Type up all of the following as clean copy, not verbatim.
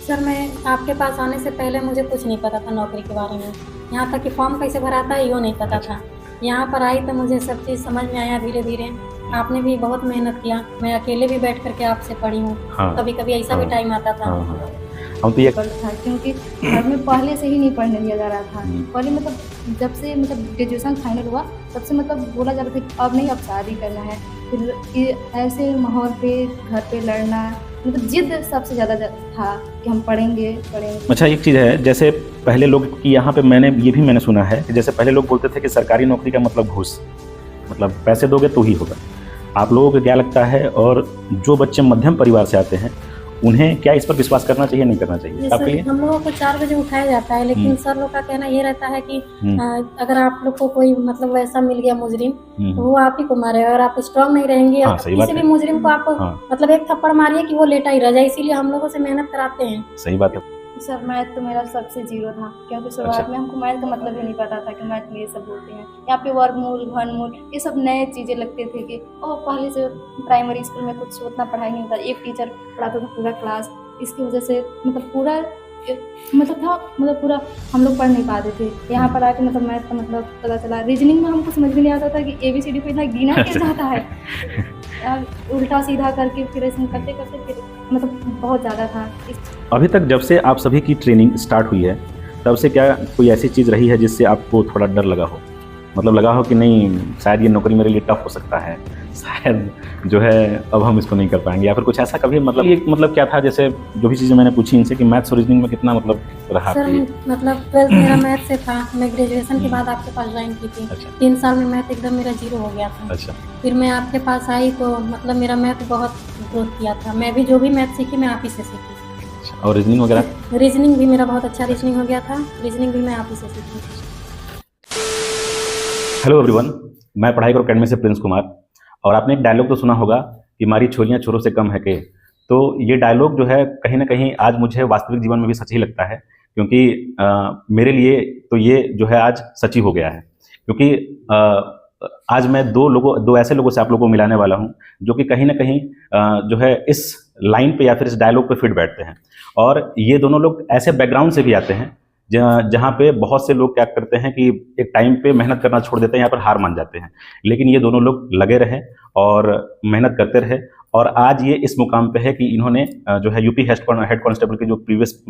Sir मैं आपके पास आने से पहले मुझे कुछ नहीं पता था नौकरी के बारे में। यहाँ तक कि फॉर्म कैसे भराता है यो नहीं पता था। यहाँ पर आई तो मुझे सब चीज़ समझ में आया धीरे-धीरे। आपने भी बहुत मेहनत किया, मैं अकेले भी बैठ कर के आपसे पढ़ी हूँ। हाँ, कभी-कभी ऐसा भी टाइम आता था। हाँ, हाँ। हम तो ये था क्योंकि घर में पहले से ही नहीं पढ़ने दिया जा रहा था। पहले मतलब जब से मतलब ग्रेजुएशन फाइनल हुआ तब से मतलब बोला जा रहा था कि अब नहीं, अब शादी करना है। फिर ये ऐसे माहौल पे घर पे लड़ना, मतलब जिद सबसे ज़्यादा था कि हम पढ़ेंगे। अच्छा, एक चीज़ है, जैसे पहले लोग की यहाँ पे मैंने सुना है कि जैसे पहले लोग बोलते थे कि सरकारी नौकरी का मतलब घूस, मतलब पैसे दोगे तो ही होगा। आप लोगों को क्या लगता है, और जो बच्चे मध्यम परिवार से आते हैं उन्हें क्या इस पर विश्वास करना चाहिए, नहीं करना चाहिए आपके लिए? हम लोगों को 4 बजे उठाया जाता है, लेकिन सर लोग का कहना ये रहता है कि अगर आप लोग को कोई मतलब वैसा मिल गया मुजरिम तो वो आप ही को मारे। अगर आप स्ट्रांग नहीं रहेंगे किसी भी मुजरिम को आप मतलब एक थप्पड़ मारिए कि वो लेटा ही रह जाए, इसीलिए हम लोगों से मेहनत कराते हैं। सही बात है। सर मैथ तो मेरा सबसे जीरो था, क्योंकि शुरुआत में हमको मैथ का मतलब ही नहीं पता था कि मैथ में ये सब होते हैं। यहाँ पे वर्गमूल, घनमूल ये सब नए चीज़ें लगते थे कि पहले से प्राइमरी स्कूल में कुछ उतना पढ़ाई नहीं होता, एक टीचर पढ़ाता था पूरा क्लास। इसकी वजह से मतलब पूरा पूरा हम लोग पढ़ नहीं पाते थे। यहाँ पर आके मतलब मैथ का मतलब पता चला। रीजनिंग में हमको समझ में नहीं आता था कि ABCD को इतना गिना कैसे जाता है। उल्टा सीधा करके फिर ऐसे करते करते फिर मतलब बहुत ज़्यादा था। अभी तक जब से आप सभी की ट्रेनिंग स्टार्ट हुई है तब से क्या कोई ऐसी चीज़ रही है जिससे आपको थोड़ा डर लगा हो, मतलब लगा हो कि नहीं शायद ये नौकरी मेरे लिए टफ हो सकता है, शायद जो है अब हम इसको नहीं कर पाएंगे, या फिर कुछ ऐसा कभी मतलब ये मतलब क्या था? जैसे जो भी चीज़ें मैंने पूछी इनसे कि मैथ्स और रीजनिंग में कितना मतलब रहा? सर मतलब 12th मेरा मैथ से था। मैं ग्रेजुएशन के बाद आपके पास ज्वाइन की थी। 3 साल में मैथ एकदम मेरा जीरो हो गया था। अच्छा। फिर मैं आपके पास आई तो मतलब मेरा मैथ बहुत ग्रोथ किया था। मैं भी जो भी मैथ सीखी मैं आप ही से सीखी। और रीजनिंग वगैरह? रीजनिंग भी मेरा बहुत अच्छा रीजनिंग हो गया था। रीजनिंग भी मैं आप ही से सीखी। हेलो एवरीवन, मैं पढ़ाई करो अकेडमी से प्रिंस कुमार। और आपने एक डायलॉग तो सुना होगा कि हमारी छोरियाँ छोरों से कम है के। तो ये डायलॉग जो है कहीं ना कहीं आज मुझे वास्तविक जीवन में भी सच ही लगता है, क्योंकि मेरे लिए तो ये जो है आज सच ही हो गया है। क्योंकि आज मैं दो ऐसे लोगों से आप लोगों को मिलाने वाला हूँ जो कि कहीं ना कहीं जो है इस लाइन पे या फिर इस डायलॉग पे फिट बैठते हैं। और ये दोनों लोग ऐसे बैकग्राउंड से भी आते हैं जहाँ पे बहुत से लोग क्या करते हैं कि एक टाइम पे मेहनत करना छोड़ देते हैं, यहाँ पर हार मान जाते हैं। लेकिन ये दोनों लोग लगे रहे और मेहनत करते रहे, और आज ये इस मुकाम पे है कि इन्होंने जो है यूपी हेड कांस्टेबल के जो प्रीवियस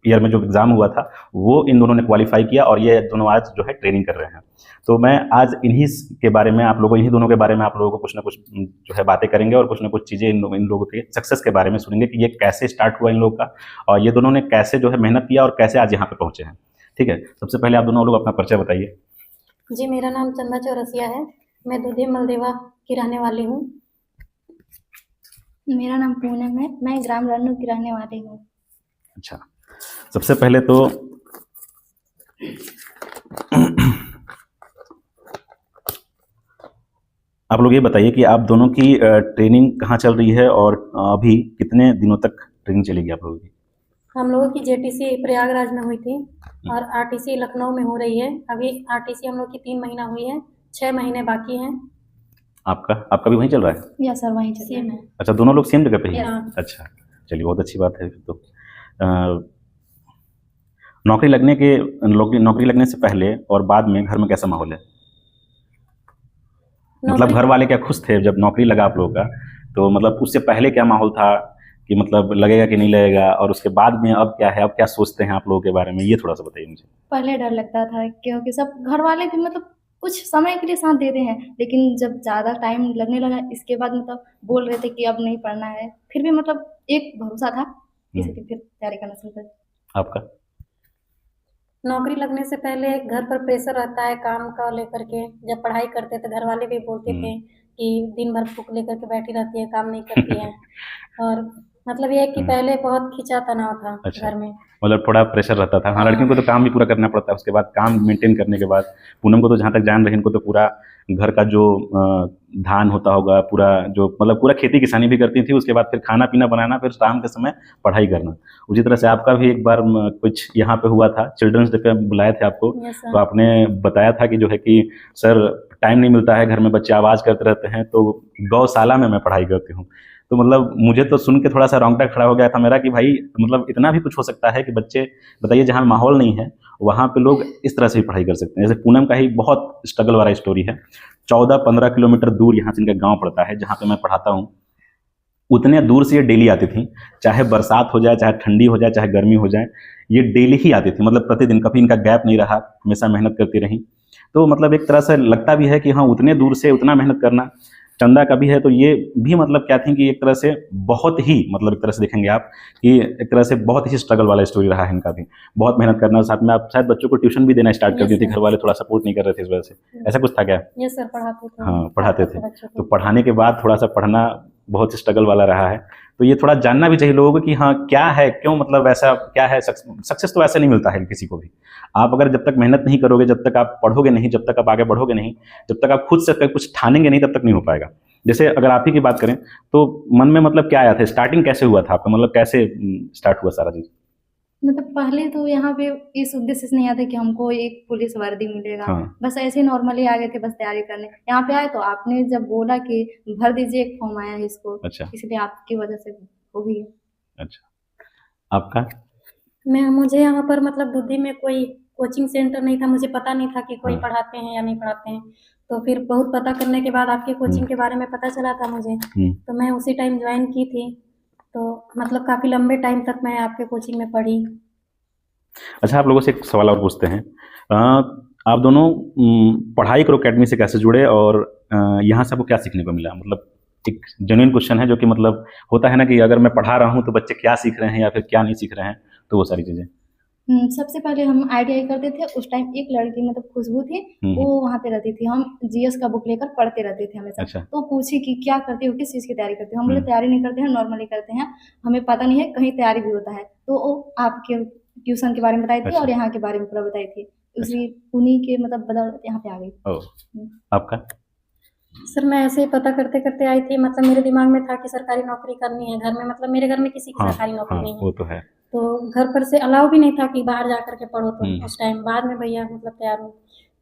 ईयर में जो एग्ज़ाम हुआ था वो इन दोनों ने क्वालिफाई किया, और ये दोनों आज जो है ट्रेनिंग कर रहे हैं। तो मैं आज इन्हीं दोनों के बारे में आप लोगों को कुछ ना कुछ जो है बातें करेंगे, और कुछ ना कुछ चीज़ें इन लोगों के सक्सेस के बारे में सुनेंगे कि ये कैसे स्टार्ट हुआ इन लोगों का, और ये दोनों ने कैसे जो है मेहनत किया और कैसे आज यहाँ पे पहुँचे हैं। ठीक है, सबसे पहले आप दोनों लोग अपना परिचय बताइए। जी, मेरा नाम चंदा चौरसिया है। मैं दूधी मलदेवा की रहने वाली हूँ। मेरा नाम पूनम है, मैं ग्राम रन्नू की रहने वाली हूँ। अच्छा, सबसे पहले तो आप लोग ये बताइए कि आप दोनों की ट्रेनिंग कहाँ चल रही है, और अभी कितने दिनों तक ट्रेनिंग चलेगी आप लोगों की? हम लोगों की JTC प्रयागराज में हुई थी और RTC लखनऊ में हो रही है। अभी RTC हम लोग की 3 महीना हुई है, 6 महीने बाकी हैं। आपका भी वहीं चल रहा है? या सर वहीं चल रहा है। अच्छा, दोनों लोग सेम जगह पे ही हैं? अच्छा, चलिए बहुत अच्छी बात है। तो नौकरी लगने से पहले और बाद में घर में कैसा माहौल है? मतलब घर वाले क्या खुश थे जब नौकरी लगा आप लोगों का? तो मतलब उससे पहले क्या माहौल था कि मतलब लगेगा कि नहीं लगेगा, और उसके बाद में अब क्या है, अब क्या सोचते हैं आप लोगों के बारे में, ये थोड़ा सा बताइए मुझे। पहले डर लगता था क्योंकि सब घर वाले भी मतलब कुछ समय के लिए साथ देते हैं, लेकिन जब ज़्यादा टाइम लगने लगा इसके बाद मतलब बोल रहे थे कि अब नहीं पढ़ना है, फिर भी मतलब एक भरोसा था, इसलिए फिर तैयारी करना शुरू कर। आपका? नौकरी लगने से पहले घर पर प्रेशर रहता है काम का लेकर के। जब पढ़ाई करते थे घर वाले भी बोलते थे कि दिन भर बुक लेकर के बैठी रहती है, काम नहीं करती है। और मतलब ये है कि पहले बहुत खींचा तनाव था घर में, मतलब थोड़ा प्रेशर रहता था। हाँ, लड़कियों को तो काम भी पूरा करना पड़ता है, उसके बाद काम मेंटेन करने के बाद। पूनम को तो जहाँ तक जान रहे हैं, इनको तो पूरा घर का जो धान होता होगा, पूरा खेती किसानी भी करती थी, उसके बाद फिर खाना पीना बनाना, फिर शाम के समय पढ़ाई करना। उसी तरह से आपका भी एक बार कुछ यहाँ पे हुआ था, चिल्ड्रंस डे पे बुलाए थे आपको, तो आपने बताया था कि जो है कि सर टाइम नहीं मिलता है, घर में बच्चे आवाज़ करते रहते हैं, तो गौशाला में मैं पढ़ाई करती हूँ। तो मतलब मुझे तो सुन के थोड़ा सा रोंगटा खड़ा हो गया था मेरा कि भाई मतलब इतना भी कुछ हो सकता है कि बच्चे, बताइए जहाँ माहौल नहीं है वहाँ पे लोग इस तरह से भी पढ़ाई कर सकते हैं। जैसे पूनम का ही बहुत स्ट्रगल वाला स्टोरी है। 14-15 किलोमीटर दूर यहाँ से इनका गाँव पड़ता है जहाँ पे मैं पढ़ाता हूँ। उतने दूर से ये डेली आती थी, चाहे बरसात हो जाए, चाहे ठंडी हो जाए, चाहे गर्मी हो जाए, ये डेली ही आती थी। मतलब प्रतिदिन, कभी इनका गैप नहीं रहा, हमेशा मेहनत करती रही। तो मतलब एक तरह से लगता भी है कि हाँ, उतने दूर से उतना मेहनत करना। चंदा का भी है तो ये भी मतलब क्या थी कि एक तरह से बहुत ही, मतलब एक तरह से देखेंगे आप कि एक तरह से बहुत ही स्ट्रगल वाला स्टोरी रहा है इनका भी। बहुत मेहनत करना, साथ में आप शायद बच्चों को ट्यूशन भी देना स्टार्ट कर दी थी, घर वाले थोड़ा सपोर्ट नहीं कर रहे थे इस वजह से, ऐसा कुछ था क्या? ये सर पढ़ाते थे। हाँ, पढ़ाते थे। बच्चों तो को। पढ़ाने के बाद थोड़ा सा पढ़ना बहुत स्ट्रगल वाला रहा है। तो ये थोड़ा जानना भी चाहिए लोगों को कि हाँ क्या है, क्यों, मतलब ऐसा क्या है। सक्सेस तो ऐसा नहीं मिलता है किसी को भी। आप अगर जब तक मेहनत नहीं करोगे, जब तक आप पढ़ोगे नहीं, जब तक आप आगे बढ़ोगे नहीं, जब तक आप खुद से कुछ ठानेंगे नहीं, तब तक नहीं हो पाएगा। जैसे अगर आप ही की बात करें तो मन में मतलब क्या आया था, स्टार्टिंग कैसे हुआ था आपका, मतलब कैसे स्टार्ट हुआ सारा चीज? मतलब पहले तो यहाँ पे इस उद्देश्य से नहीं आते कि हमको एक पुलिस वर्दी मिलेगा। हाँ। बस ऐसे नॉर्मली आ गए थे बस तैयारी करने। यहाँ पे आए तो आपने जब बोला कि भर दीजिए, एक फॉर्म आया है इसको, अच्छा इसलिए आपकी वजह से हो गई। अच्छा, आपका? मुझे यहाँ पर मतलब दुधी में कोई कोचिंग सेंटर नहीं था, मुझे पता नहीं था कि कोई हाँ। पढ़ाते हैं या नहीं पढ़ाते हैं। तो फिर बहुत पता करने के बाद आपके कोचिंग के बारे में पता चला था मुझे, तो मैं उसी टाइम ज्वाइन की थी। तो मतलब काफ़ी लंबे टाइम तक मैं आपके कोचिंग में पढ़ी। अच्छा, आप लोगों से एक सवाल और पूछते हैं। आप दोनों पढ़ाई करो अकेडमी से कैसे जुड़े और यहाँ से आपको क्या सीखने को मिला? मतलब एक जेन्युइन क्वेश्चन है जो कि मतलब होता है ना कि अगर मैं पढ़ा रहा हूँ तो बच्चे क्या सीख रहे हैं या फिर क्या नहीं सीख रहे हैं, तो वो सारी चीज़ें। सबसे पहले हम आईटीआई करते थे। उस टाइम एक लड़की मतलब खुशबू थी, वो वहाँ पे रहती थी। हम जीएस का बुक लेकर पढ़ते रहते थे हमेशा। अच्छा। तो पूछी कि क्या करते हो, किस चीज़ की तैयारी करते हो? हम बोले तैयारी नहीं करते हैं, नॉर्मली करते हैं, हमें पता नहीं है, कहीं तैयारी भी होता है। तो वो आपके ट्यूशन के बारे में बताई थी अच्छा। और यहाँ के बारे में पूरा बताई थी। उसी उन्हीं के मतलब बदौलत यहाँ पे आ गई। ओह, आपका? सर मैं ऐसे ही पता करते करते आई थी, मतलब मेरे दिमाग में था कि सरकारी नौकरी करनी है। घर में मतलब मेरे घर में किसी की हाँ सरकारी नौकरी हाँ, नहीं है, वो तो है। तो घर पर से अलाउ भी नहीं था कि बाहर जा कर के पढ़ो। तो उस टाइम बाद में भैया मतलब तैयार हुए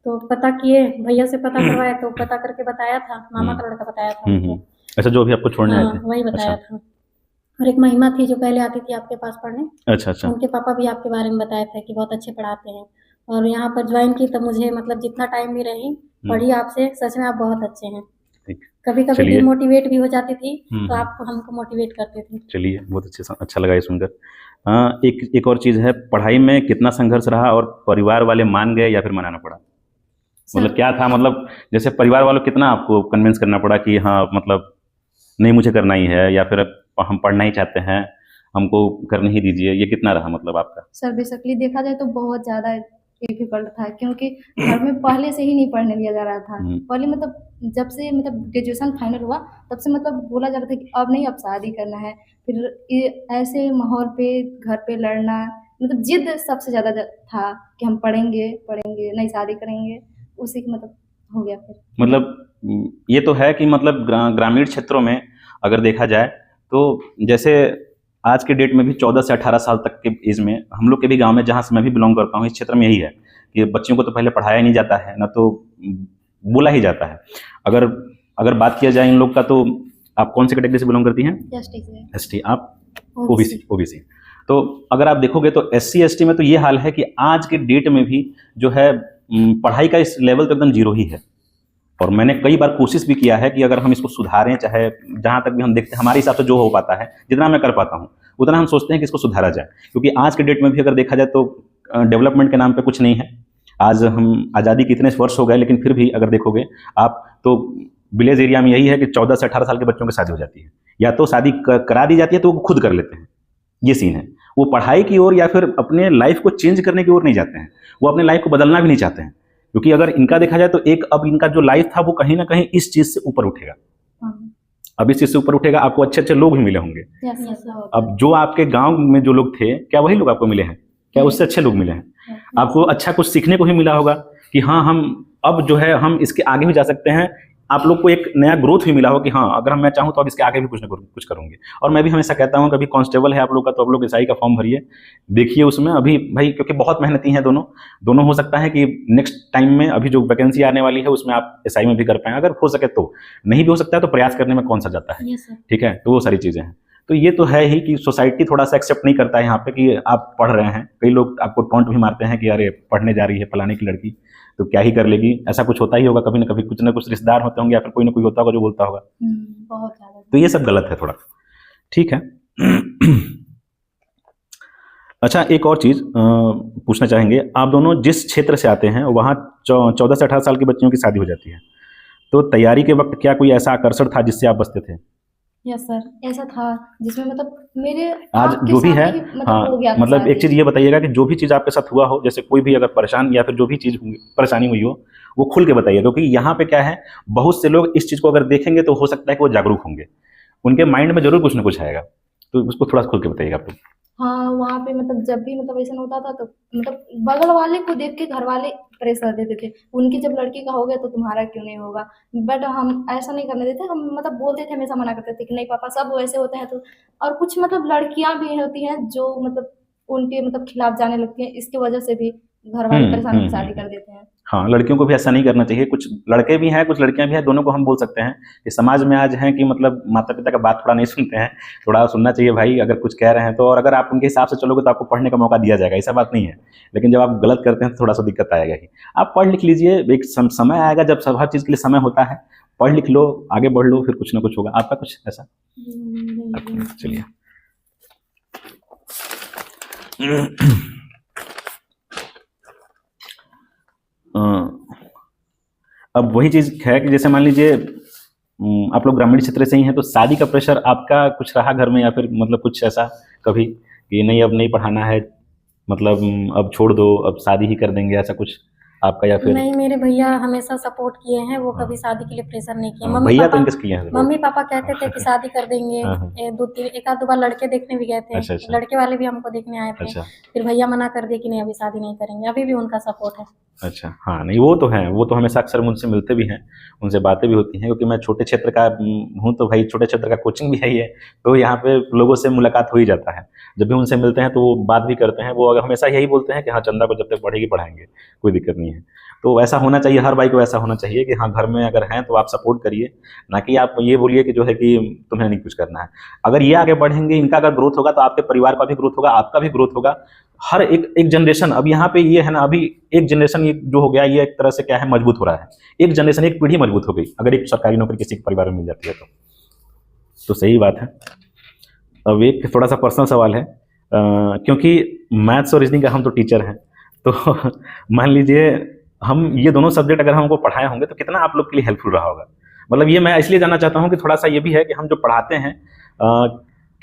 तो पता किए, भैया से पता करवाया तो पता करके बताया था, मामा का लड़का बताया था उनको। अच्छा, जो भी आपको छोड़ने आए हाँ थे? वही बताया अच्छा। था। और एक महिमा थी जो पहले आती थी आपके पास पढ़ने, अच्छा अच्छा। उनके पापा भी आपके बारे में बताए थे कि बहुत अच्छे पढ़ाते हैं। और यहाँ पर ज्वाइन की तब मुझे मतलब जितना टाइम भी रही पढ़ी आपसे, सच में आप बहुत अच्छे हैं। ठीक। कभी कभी चलिए। डिमोटिवेट भी हो जाती थी तो आप हमको मोटिवेट करते थे। चलिए, बहुत अच्छा लगा ये सुनकर। एक और चीज़ है, पढ़ाई में कितना संघर्ष रहा और परिवार वाले मान गए या फिर मनाना पड़ा? मतलब क्या था, मतलब जैसे परिवार वालों कितना आपको कन्विंस करना पड़ा कि हाँ मतलब नहीं मुझे करना ही है, या फिर हम पढ़ना ही चाहते हैं, हमको करने ही दीजिए, ये कितना रहा मतलब आपका? सर बेसिकली देखा जाए तो बहुत ज़्यादा डिफिकल्ट था, क्योंकि घर में पहले से ही नहीं पढ़ने दिया जा रहा था। पहले मतलब जब से मतलब ग्रेजुएशन फाइनल हुआ तब से मतलब बोला जा रहा था कि अब नहीं, अब शादी करना है। फिर ये ऐसे माहौल पे घर पे लड़ना, मतलब जिद सबसे ज़्यादा था कि हम पढ़ेंगे पढ़ेंगे, नहीं शादी करेंगे, उसी की मतलब हो गया फिर। मतलब ये तो है कि मतलब ग्रामीण क्षेत्रों में अगर देखा जाए तो जैसे आज के डेट में भी 14 से 18 साल तक के एज में हम लोग के भी गांव में, जहां से मैं भी बिलोंग करता हूं, इस क्षेत्र में यही है कि बच्चियों को तो पहले पढ़ाया नहीं जाता है, ना तो बोला ही जाता है। अगर बात किया जाए इन लोग का, तो आप कौन सी कैटेगरी से बिलोंग करती हैं? एसटी। आप? ओबीसी। तो अगर आप देखोगे तो एससी एसटी में तो ये हाल है कि आज के डेट में भी जो है पढ़ाई का इस लेवल तो एकदम जीरो ही है। और मैंने कई बार कोशिश भी किया है कि अगर हम इसको सुधारें, चाहे जहाँ तक भी हम देखते हैं हमारे हिसाब से जो हो पाता है, जितना मैं कर पाता हूँ उतना हम सोचते हैं कि इसको सुधारा जाए। क्योंकि आज के डेट में भी अगर देखा जाए तो डेवलपमेंट के नाम पे कुछ नहीं है। आज हम आज़ादी के इतने वर्ष हो गए, लेकिन फिर भी अगर देखोगे आप तो विलेज एरिया में यही है कि 14 से 18 साल के बच्चों की शादी हो जाती है, या तो शादी करा दी जाती है तो वो खुद कर लेते हैं। ये सीन है। वो पढ़ाई की ओर या फिर अपने लाइफ को चेंज करने की ओर नहीं जाते हैं, वो अपने लाइफ को बदलना भी नहीं चाहते हैं। क्योंकि अगर इनका देखा जाए तो एक अब इनका जो लाइफ था वो कहीं ना कहीं इस चीज़ से ऊपर उठेगा। अब इस चीज़ से ऊपर उठेगा, आपको अच्छे अच्छे लोग भी मिले होंगे। अब जो आपके गांव में जो लोग थे, क्या वही लोग आपको मिले हैं? क्या उससे अच्छे लोग मिले हैं? आपको अच्छा कुछ सीखने को ही मिला होगा कि हाँ हम अब जो है हम इसके आगे भी जा सकते हैं, आप लोग को एक नया ग्रोथ भी मिला हो कि हाँ अगर मैं चाहूँ तो अब इसके आगे भी कुछ ना कुछ करूँगी। और मैं भी हमेशा कहता हूँ, कभी कांस्टेबल है आप लोग का तो आप लोग एसआई का फॉर्म भरिए, देखिए उसमें अभी भाई, क्योंकि बहुत मेहनती हैं दोनों हो सकता है कि नेक्स्ट टाइम में अभी जो वैकेंसी आने वाली है उसमें आप एसआई में भी कर पाएँ, अगर हो सके तो। नहीं भी हो सकता है तो प्रयास करने में कौन सा जाता है, ठीक है। तो वो सारी चीज़ें हैं। तो ये तो है ही कि सोसाइटी थोड़ा सा एक्सेप्ट नहीं करता है यहाँ पे कि आप पढ़ रहे हैं। कई लोग आपको टॉन्ट भी मारते हैं कि अरे पढ़ने जा रही है फलाने की लड़की, तो क्या ही कर लेगी। ऐसा कुछ होता ही होगा कभी ना कभी, कुछ ना कुछ रिश्तेदार होते होंगे या फिर कोई ना कोई होता होगा जो बोलता होगा। बहुत ज़्यादा। तो ये सब गलत है थोड़ा, ठीक है। अच्छा, एक और चीज़ पूछना चाहेंगे, आप दोनों जिस क्षेत्र से आते हैं वहाँ 14 से 18 साल की बच्चियों की शादी हो जाती है, तो तैयारी के वक्त क्या कोई ऐसा आकर्षण था जिससे आप बचते थे? यस सर, ऐसा था जिसमें मतलब मेरे आज आँख के जो भी है, सामने ही हाँ, हो गया था मतलब एक शादी। चीज़ ये बताइएगा कि जो भी चीज़ आपके साथ हुआ हो, जैसे कोई भी अगर परेशान या फिर जो भी चीज़ परेशानी हुई हो, वो खुल के बताइए, क्योंकि यहाँ पे क्या है, बहुत से लोग इस चीज़ को अगर देखेंगे तो हो सकता है कि वो जागरूक होंगे, उनके माइंड में जरूर कुछ ना कुछ आएगा। तो उसको थोड़ा खुल के बताइएगा आप लोग। हाँ, वहाँ पे मतलब जब भी मतलब ऐसा होता था तो मतलब बगल वाले को देख के घर वाले प्रेशर देते थे, उनकी जब लड़की का हो गया तो तुम्हारा क्यों नहीं होगा। बट हम ऐसा नहीं करने देते, हम मतलब बोलते थे, हमेशा मना करते थे कि नहीं पापा सब वैसे होते हैं। तो और कुछ मतलब लड़कियां भी होती हैं जो मतलब उनके मतलब खिलाफ जाने लगती हैं, इसकी वजह से भी घर वाले परेशान होकर शादी कर देते हैं। हाँ, लड़कियों को भी ऐसा नहीं करना चाहिए। कुछ लड़के भी हैं, कुछ लड़कियां भी हैं, दोनों को हम बोल सकते हैं कि समाज में आज हैं कि मतलब माता पिता का बात थोड़ा नहीं सुनते हैं, थोड़ा सुनना चाहिए भाई। अगर कुछ कह रहे हैं तो, और अगर आप उनके हिसाब से चलोगे तो आपको पढ़ने का मौका दिया जाएगा, ऐसा बात नहीं है। लेकिन जब आप गलत करते हैं तो थोड़ा सा दिक्कत आएगा ही। आप पढ़ लिख लीजिए, एक समय आएगा जब सब हर चीज़ के लिए समय होता है, पढ़ लिख लो, आगे बढ़ लो, फिर कुछ ना कुछ होगा। आपका कुछ ऐसा? चलिए। अब वही चीज़ है कि जैसे मान लीजिए आप लोग ग्रामीण क्षेत्र से ही हैं, तो शादी का प्रेशर आपका कुछ रहा घर में, या फिर मतलब कुछ ऐसा कभी कि नहीं अब नहीं पढ़ाना है, मतलब अब छोड़ दो, अब शादी ही कर देंगे, ऐसा कुछ आपका? या फिर नहीं, मेरे भैया हमेशा सपोर्ट किए हैं, वो हाँ। कभी शादी के लिए प्रेशर नहीं किए। भैया तो इनके किए हैं। मम्मी पापा कहते थे कि शादी कर देंगे। हाँ। एक आध दो बार लड़के देखने भी गए थे, अच्छा, अच्छा। लड़के वाले भी हमको देखने आए थे। अच्छा, फिर भैया मना कर दिए कि नहीं अभी शादी नहीं करेंगे। अभी भी उनका सपोर्ट है। अच्छा। हाँ, नहीं वो तो है, वो तो हमेशा अक्सर मुझसे मिलते भी हैं, उनसे बातें भी होती हैं, क्योंकि मैं छोटे क्षेत्र का हूँ, तो भाई छोटे क्षेत्र का कोचिंग भी है ही है, तो यहाँ पे लोगों से मुलाकात हो ही जाता है। जब भी उनसे मिलते हैं तो वो बात भी करते हैं, वो हमेशा यही बोलते हैं कि हाँ चंदा को जब तक पढ़ेगी पढ़ाएंगे, कोई दिक्कत नहीं है। तो ऐसा होना चाहिए, हर भाई को ऐसा होना चाहिए कि हाँ घर में अगर हैं तो आप सपोर्ट करिए, ना कि आप ये बोलिए कि जो है कि तुम्हें नहीं कुछ करना है। अगर ये आगे बढ़ेंगे, इनका अगर ग्रोथ होगा तो आपके परिवार का भी ग्रोथ होगा, आपका भी ग्रोथ होगा। हर एक जनरेशन, अब यहाँ पे ये है ना, अभी एक जनरेशन ये जो हो गया, ये एक तरह से क्या है, मजबूत हो रहा है। एक जनरेशन, एक पीढ़ी मजबूत हो गई अगर एक सरकारी नौकरी किसी के परिवार में मिल जाती है तो सही बात है। अब एक थोड़ा सा पर्सनल सवाल है, क्योंकि मैथ्स और रीजनिंग का हम तो टीचर हैं, तो मान लीजिए हम ये दोनों सब्जेक्ट अगर हमको पढ़ाए होंगे तो कितना आप लोग के लिए हेल्पफुल रहा होगा। मतलब ये मैं इसलिए जानना चाहता हूँ कि थोड़ा सा ये भी है कि हम जो पढ़ाते हैं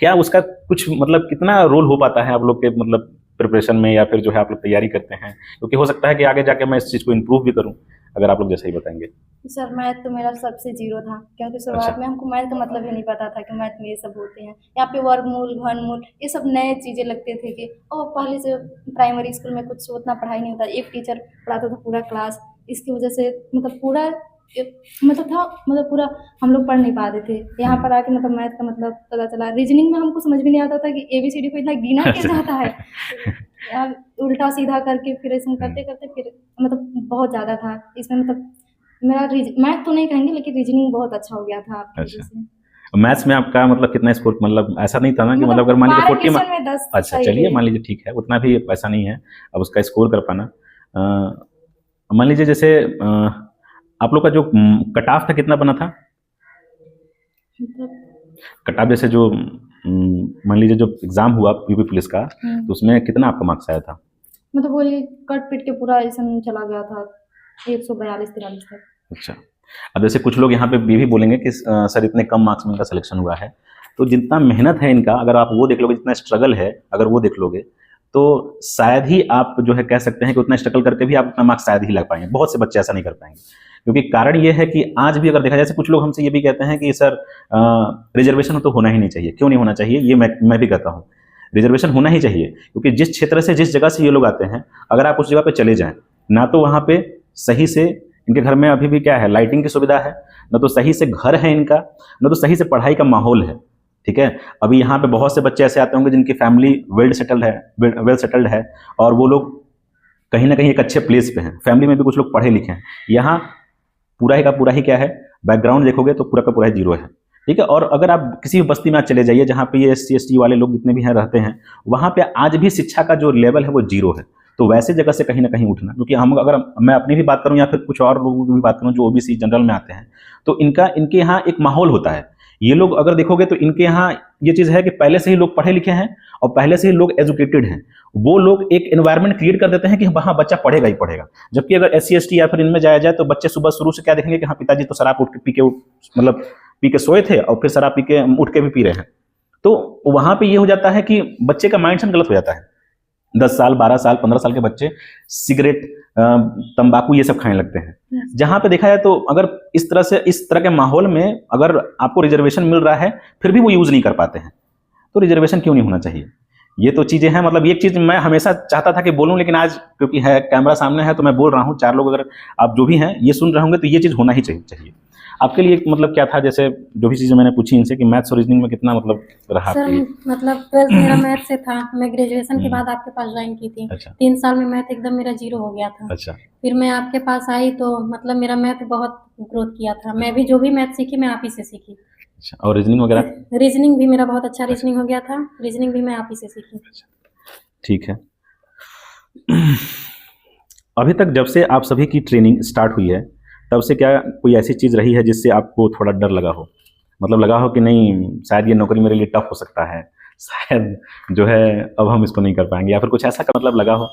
क्या उसका कुछ मतलब कितना रोल हो पाता है आप लोग के मतलब प्रिपरेशन में, या फिर जो है आप लोग तैयारी करते हैं, क्योंकि हो सकता है कि आगे जाके मैं इस चीज़ को इम्प्रूव भी करूँ, अगर आप लोग जैसा ही बताएंगे। सर मैथ तो मेरा सबसे जीरो था, क्योंकि शुरुआत अच्छा। में हमको मैथ का मतलब ही नहीं पता था कि मैथ में ये सब होते हैं। यहाँ पे वर्गमूल, घनमूल ये सब नए चीज़ें लगते थे कि पहले से प्राइमरी स्कूल में कुछ उतना पढ़ाई नहीं होता, एक टीचर पढ़ाता था पूरा क्लास। इसकी वजह से मतलब पूरा मतलब पूरा हम लोग पढ़ नहीं पाते थे। यहाँ पर आके मतलब मैथ का मतलब पता चला। रीजनिंग में हमको समझ भी नहीं आता था कि ABCD को इतना गिना कैसे जाता है। उल्टा सीधा करके फिर ऐसे करते करते फिर मतलब बहुत ज़्यादा था इसमें। मतलब मेरा मैथ तो नहीं कहेंगे, लेकिन रीजनिंग बहुत अच्छा हो गया था आपकी वजह से। मैथ्स में आपका मतलब कितना स्कोर, मतलब ऐसा नहीं था ना कि मतलब अगर मान लीजिए 40 में 10 अच्छा चलिए मान लीजिए ठीक है, उतना भी ऐसा नहीं है अब उसका स्कोर कर पाना। मान लीजिए जैसे आप लोग का जो कट ऑफ था कितना बना था? कट ऑफ जैसे जो मान लीजिए जो एग्जाम हुआ यूपी पुलिस का, तो उसमें कितना आपका मार्क्स आया था? मतलब वही कट पिट के पूरा ऐसा चला गया था 142-43 तक। अच्छा, अब जैसे कुछ लोग यहाँ पे ये भी बोलेंगे कि सर इतने कम मार्क्स में इनका सिलेक्शन हुआ है, तो जितना मेहनत है इनका अगर आप वो देख लोगे, जितना स्ट्रगल है अगर वो देख लोगे, तो शायद ही आप जो है कह सकते हैं कि उतना स्ट्रगल करके भी आप उतना मार्क्स शायद ही लग पाएंगे। बहुत से बच्चे ऐसा नहीं कर पाएंगे, क्योंकि कारण ये है कि आज भी अगर देखा जाए, कुछ लोग हमसे ये भी कहते हैं कि सर रिजर्वेशन तो होना ही नहीं चाहिए। क्यों नहीं होना चाहिए? ये मैं भी कहता हूँ, रिजर्वेशन होना ही चाहिए, क्योंकि जिस क्षेत्र से जिस जगह से ये लोग आते हैं, अगर आप उस जगह पे चले जाएं, ना तो वहाँ पे सही से इनके घर में अभी भी क्या है, लाइटिंग की सुविधा है, न तो सही से घर है इनका, न तो सही से पढ़ाई का माहौल है। ठीक है, अभी यहाँ पे बहुत से बच्चे ऐसे आते होंगे जिनकी फैमिली वेल सेटल्ड है और वो लोग कहीं ना कहीं एक अच्छे प्लेस पे हैं, फैमिली में भी कुछ लोग पढ़े लिखे हैं। यहाँ पूरा ही का पूरा ही क्या है, बैकग्राउंड देखोगे तो पूरा का पूरा जीरो है। ठीक है, और अगर आप किसी भी बस्ती में आज चले जाइए जहाँ पे ये SC ST वाले लोग जितने भी हैं रहते हैं, वहाँ पे आज भी शिक्षा का जो लेवल है वो जीरो है। तो वैसे जगह से कहीं ना कहीं उठना, क्योंकि हम अगर मैं अपनी भी बात करूँ या फिर कुछ और लोगों की भी बात करूँ जो OBC जनरल में आते हैं, तो इनके यहाँ एक माहौल होता है। ये लोग अगर देखोगे तो इनके यहाँ ये चीज़ है कि पहले से ही लोग पढ़े लिखे हैं और पहले से ही लोग एजुकेटेड हैं। वो लोग एक एनवायरनमेंट क्रिएट कर देते हैं कि वहाँ बच्चा पढ़ेगा ही पढ़ेगा। जबकि अगर SC ST या फिर इनमें जाया जाए तो बच्चे सुबह शुरू से क्या देखेंगे कि हाँ पिताजी तो शराब पी के सोए थे और फिर शराब पी के उठ के भी पी रहे हैं। तो वहाँ पे ये हो जाता है कि बच्चे का माइंडसेट गलत हो जाता है। 10 साल 12 साल 15 साल के बच्चे सिगरेट तंबाकू ये सब खाने लगते हैं। जहाँ पे देखा जाए तो अगर इस तरह के माहौल में अगर आपको रिजर्वेशन मिल रहा है फिर भी वो यूज़ नहीं कर पाते हैं, तो रिजर्वेशन क्यों नहीं होना चाहिए? ये तो चीज़ें हैं। मतलब एक चीज़ मैं हमेशा चाहता था कि बोलूं, लेकिन आज क्योंकि है कैमरा सामने है तो मैं बोल रहा हूँ। 4 लोग अगर आप जो भी हैं ये सुन रहे होंगे तो ये चीज़ होना ही चाहिए। आपके लिए मतलब क्या था, जैसे जो भी चीज़ें मैंने पूछी इनसे कि मैथ्स और रीजनिंग में कितना मतलब रहा सर आपके लिए? मतलब 12th मेरा मैथ से था। मैं ग्रेजुएशन के बाद आपके पास ज्वाइन की थी। अच्छा 3 साल में मैथ एकदम मेरा जीरो हो गया था। अच्छा फिर मैं आपके पास आई तो मतलब मेरा मैथ बहुत ग्रोथ किया था। मैं भी जो भी मैथ सीखी मैं आप ही से सीखी। अच्छा, और रीजनिंग वगैरह? रीजनिंग भी मेरा बहुत अच्छा रीजनिंग हो गया था। रीजनिंग भी मैं आप ही से सीखी। ठीक है। अभी तक जब से आप सभी की ट्रेनिंग स्टार्ट हुई है तब से क्या कोई ऐसी चीज़ रही है जिससे आपको थोड़ा डर लगा हो? मतलब लगा हो कि नहीं शायद ये नौकरी मेरे लिए टफ हो सकता है, शायद जो है अब हम इसको नहीं कर पाएंगे, या फिर कुछ ऐसा का मतलब लगा हो?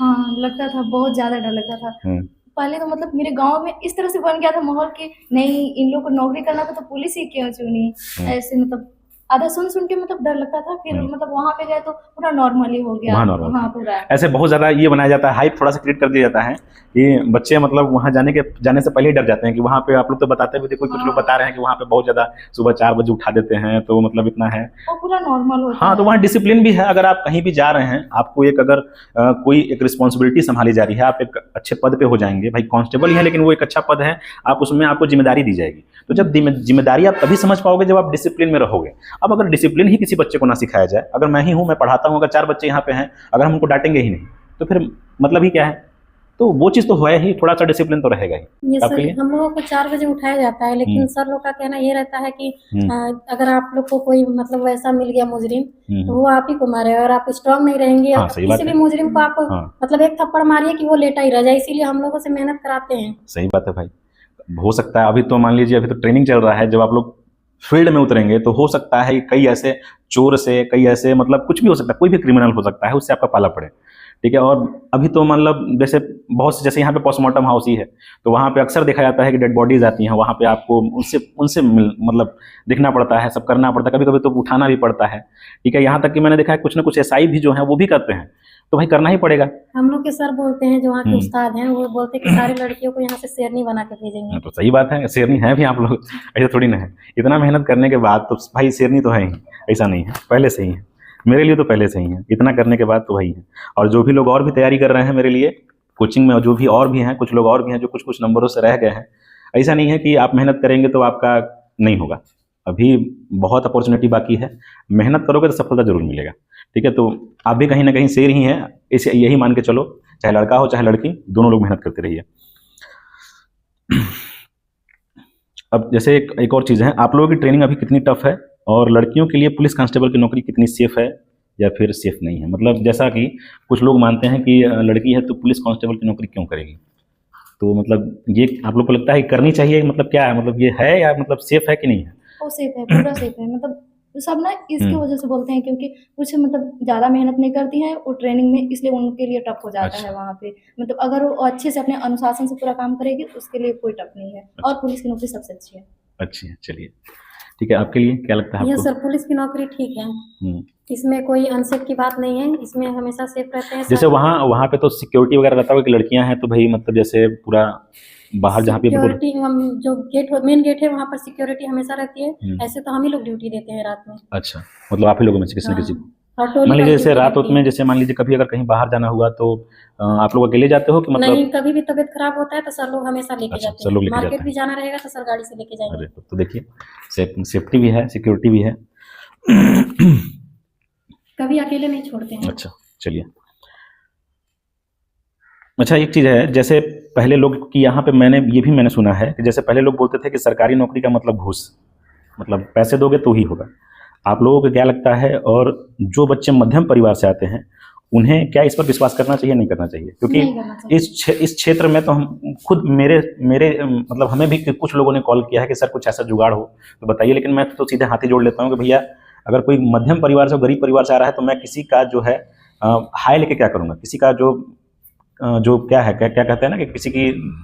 हाँ, लगता था, बहुत ज़्यादा डर लगता था। पहले तो मतलब मेरे गांव में इस तरह से बन गया था माहौल कि नहीं इन लोगों को नौकरी करना था तो पुलिस ही क्यों चुनी, ऐसे मतलब आधा सुन के मतलब डर लगता था। फिर मतलब वहाँ पे गए तो पूरा नॉर्मली हो गया। वहाँ नॉर्मल हाँ पूरा। ऐसे बहुत ज़्यादा ये बनाया जाता है, हाइप थोड़ा सा क्रिएट कर दिया जाता है कि बच्चे मतलब वहाँ जाने से पहले ही डर जाते हैं कि वहाँ पे आप लोग तो बताते भी थे, कुछ लोग बता रहे हैं कि वहाँ पे बहुत ज़्यादा सुबह 4 बजे उठा देते हैं, तो मतलब इतना है वो पूरा नॉर्मल होता है। हाँ, तो वहाँ डिसिप्लिन भी है। अगर आप कहीं भी जा रहे हैं, आपको एक अगर कोई एक रिस्पॉन्सिबिलिटी संभाली जा रही है, आप एक अच्छे पद पे हो जाएंगे, भाई कांस्टेबल ही है लेकिन वो एक अच्छा पद है, आप उसमें आपको जिम्मेदारी दी जाएगी। तो जब जिम्मेदारी आप तभी समझ पाओगे जब आप डिसिप्लिन में रहोगे। अब अगर डिसिप्लिन ही किसी बच्चे को ना सिखाया जाए, अगर मैं ही हूँ, मैं पढ़ाता हूँ, अगर 4 बच्चे यहाँ पे हैं, अगर हम उनको डांटेंगे ही नहीं तो फिर मतलब ही क्या है? तो वो चीज़ तो है ही, थोड़ा सा डिसिप्लिन तो रहेगा ही। ये सर हम लोगों को 4 बजे उठाया जाता है, लेकिन सर लोग का कहना ये रहता है कि अगर आप लोग को कोई मतलब वैसा मिल गया मुजरिम तो वो आप ही को मारे, और आप स्ट्रांग नहीं रहेंगे किसी भी मुजरिम को आप मतलब एक थप्पड़ मारिए कि वो लेटा ही रह जाए, इसीलिए हम लोगों से मेहनत कराते हैं। सही बात है भाई। हो सकता है अभी तो मान लीजिए अभी तो ट्रेनिंग चल रहा है, जब आप लोग फील्ड में उतरेंगे तो हो सकता है कई ऐसे चोर से, कई ऐसे मतलब कुछ भी हो सकता है, कोई भी क्रिमिनल हो सकता है, उससे आपका पाला पड़े। ठीक है, और अभी तो मतलब जैसे यहाँ पे पोस्टमार्टम हाउस ही है, तो वहाँ पे अक्सर देखा जाता है कि डेड बॉडीज आती हैं, वहाँ पे आपको उनसे मतलब दिखना पड़ता है, सब करना पड़ता है, कभी कभी तो उठाना भी पड़ता है। ठीक है, यहाँ तक कि मैंने देखा है कुछ ना कुछ SI भी जो है वो भी करते हैं, तो भाई करना ही पड़ेगा। हम लोग के सर बोलते हैं जो वहाँ के उस्ताद हैं, वो बोलते हैं कि सारी लड़कियों को यहाँ से शेरनी बना के भेजेंगे। तो सही बात है, शेरनी है भी आप लोग, ऐसा थोड़ी ना है। इतना मेहनत करने के बाद तो भाई शेरनी तो है ही, ऐसा नहीं है, पहले से ही है, मेरे लिए तो पहले से ही है, इतना करने के बाद तो वही है। और जो भी लोग और भी तैयारी कर रहे हैं मेरे लिए कोचिंग में, और जो भी और भी हैं, कुछ लोग और भी हैं जो कुछ नंबरों से रह गए हैं, ऐसा नहीं है कि आप मेहनत करेंगे तो आपका नहीं होगा, अभी बहुत अपॉर्चुनिटी बाकी है, मेहनत करोगे तो सफलता जरूर मिलेगा। ठीक है, तो आप भी कहीं ना कहीं शेर ही हैं, इसे यही मान के चलो, चाहे लड़का हो चाहे लड़की, दोनों लोग मेहनत करते रहिए। अब जैसे एक और चीज़ है, आप लोगों की ट्रेनिंग अभी कितनी टफ है, और लड़कियों के लिए पुलिस कांस्टेबल की नौकरी कितनी सेफ है या फिर सेफ नहीं है? मतलब जैसा कि कुछ लोग मानते हैं कि लड़की है तो पुलिस कांस्टेबल की नौकरी क्यों करेगी, तो मतलब ये आप लोग को लगता है करनी चाहिए, मतलब क्या है, मतलब ये है या मतलब सेफ है कि नहीं है? वो सेफ है, पूरा सेफ है। मतलब सब ना इसकी वजह से बोलते हैं क्योंकि कुछ मतलब ज़्यादा मेहनत नहीं करती हैं वो ट्रेनिंग में, इसलिए उनके लिए टफ हो जाता है वहाँ पे। मतलब अगर वो अच्छे से अपने अनुशासन से पूरा काम करेगी उसके लिए कोई टफ नहीं है, और पुलिस की नौकरी सबसे अच्छी है। अच्छी है, चलिए ठीक है। आपके लिए क्या लगता है आपको? सर पुलिस की नौकरी ठीक है, इसमें कोई अनसेफ की बात नहीं है, इसमें हमेशा सेफ रहते हैं। जैसे वहाँ पे तो सिक्योरिटी वगैरह रहता होगा कि लड़कियां हैं तो भाई मतलब जैसे पूरा बाहर जहाँ पे सिक्योरिटी हम जो मेन गेट है वहाँ पर सिक्योरिटी हमेशा रहती है, ऐसे तो हम ही लोग ड्यूटी देते हैं रात में। अच्छा, मतलब आप ही लोगों में से किसी न किसी? और मान टोली लीजिए वाली जैसे ड्यूटी रात रहती में है। जैसे मान लीजिए कभी अगर कहीं बाहर जाना हुआ तो आप लोग अकेले जाते हो कि मतलब? नहीं, कभी भी तबीयत खराब होता है तो सर लोग हमेशा लेके अच्छा, जाते सब हैं। लोग लेके जाते मार्केट हैं। भी जाना रहेगा तो सर गाड़ी से लेके अरे जाएंगे। तो देखिए, सेफ्टी भी है, सिक्योरिटी भी है। कभी अकेले नहीं छोड़ते हैं। अच्छा, चलिए। अच्छा, एक चीज़ है, जैसे पहले लोग कि यहाँ पे मैंने सुना है कि जैसे पहले लोग बोलते थे कि सरकारी नौकरी का मतलब घूस, मतलब पैसे दोगे तो ही होगा। आप लोगों को क्या लगता है, और जो बच्चे मध्यम परिवार से आते हैं उन्हें क्या इस पर विश्वास करना चाहिए, नहीं करना चाहिए? क्योंकि नहीं करना चाहिए। इस क्षेत्र में तो हम खुद मेरे मेरे मतलब हमें भी कुछ लोगों ने कॉल किया है कि सर कुछ ऐसा जुगाड़ हो तो बताइए, लेकिन मैं तो सीधे हाथ ही जोड़ लेता हूँ कि भैया अगर कोई मध्यम परिवार से गरीब परिवार से आ रहा है तो मैं किसी का जो है हाय लेके क्या करूँगा, किसी का जो क्या है, क्या कहते हैं ना कि